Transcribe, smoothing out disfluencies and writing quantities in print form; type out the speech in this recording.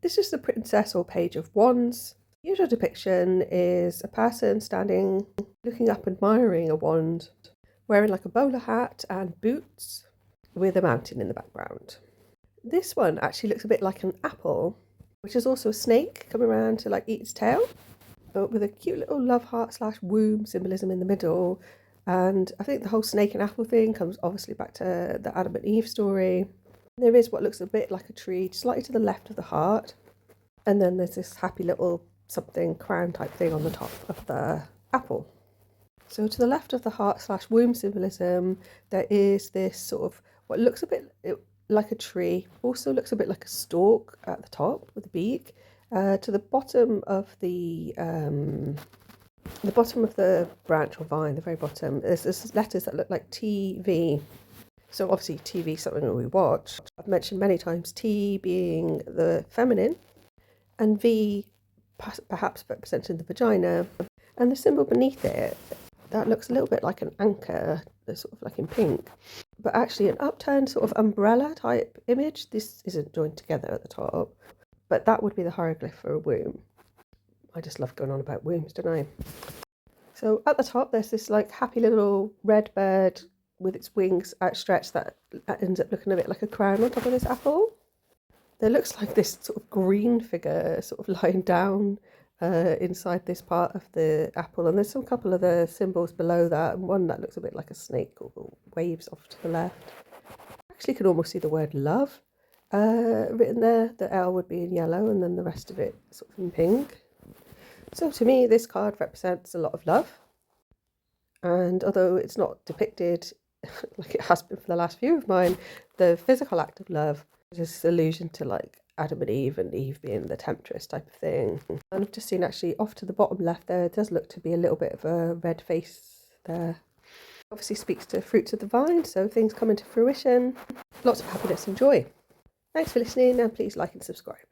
This is the Princess or Page of Wands. The usual depiction is a person standing, looking up, admiring a wand, wearing like a bowler hat and boots with a mountain in the background. This one actually looks a bit like an apple, which is also a snake coming around to like eat its tail, with a cute little love heart / womb symbolism in the middle. And I think the whole snake and apple thing comes obviously back to the Adam and Eve story. There is what looks a bit like a tree slightly to the left of the heart, and then there's this happy little something crown type thing on the top of the apple. So to the left of the heart / womb symbolism, there is this sort of what looks a bit like a tree, also looks a bit like a stalk at the top with a beak. To the bottom of the bottom of the branch or vine, the very bottom, there's letters that look like TV. So obviously TV is something that we watch. I've mentioned many times T being the feminine and V perhaps representing the vagina. And the symbol beneath it, that looks a little bit like an anchor, sort of like in pink. But actually an upturned sort of umbrella type image. This isn't joined together at the top, but that would be the hieroglyph for a womb. I just love going on about wombs, don't I? So at the top there's this like happy little red bird with its wings outstretched that ends up looking a bit like a crown on top of this apple. There looks like this sort of green figure sort of lying down inside this part of the apple, and there's some couple of the symbols below that, and one that looks a bit like a snake or waves off to the left. Actually can almost see the word love written there. The L would be in yellow and then the rest of it sort of in pink. So to me this card represents a lot of love, and although it's not depicted like it has been for the last few of mine, the physical act of love is just allusion to like Adam and Eve being the temptress type of thing. And I've just seen actually off to the bottom left there, it does look to be a little bit of a red face there. Obviously speaks to fruits of the vine, so things come into fruition. Lots of happiness and joy. Thanks for listening, and please like and subscribe.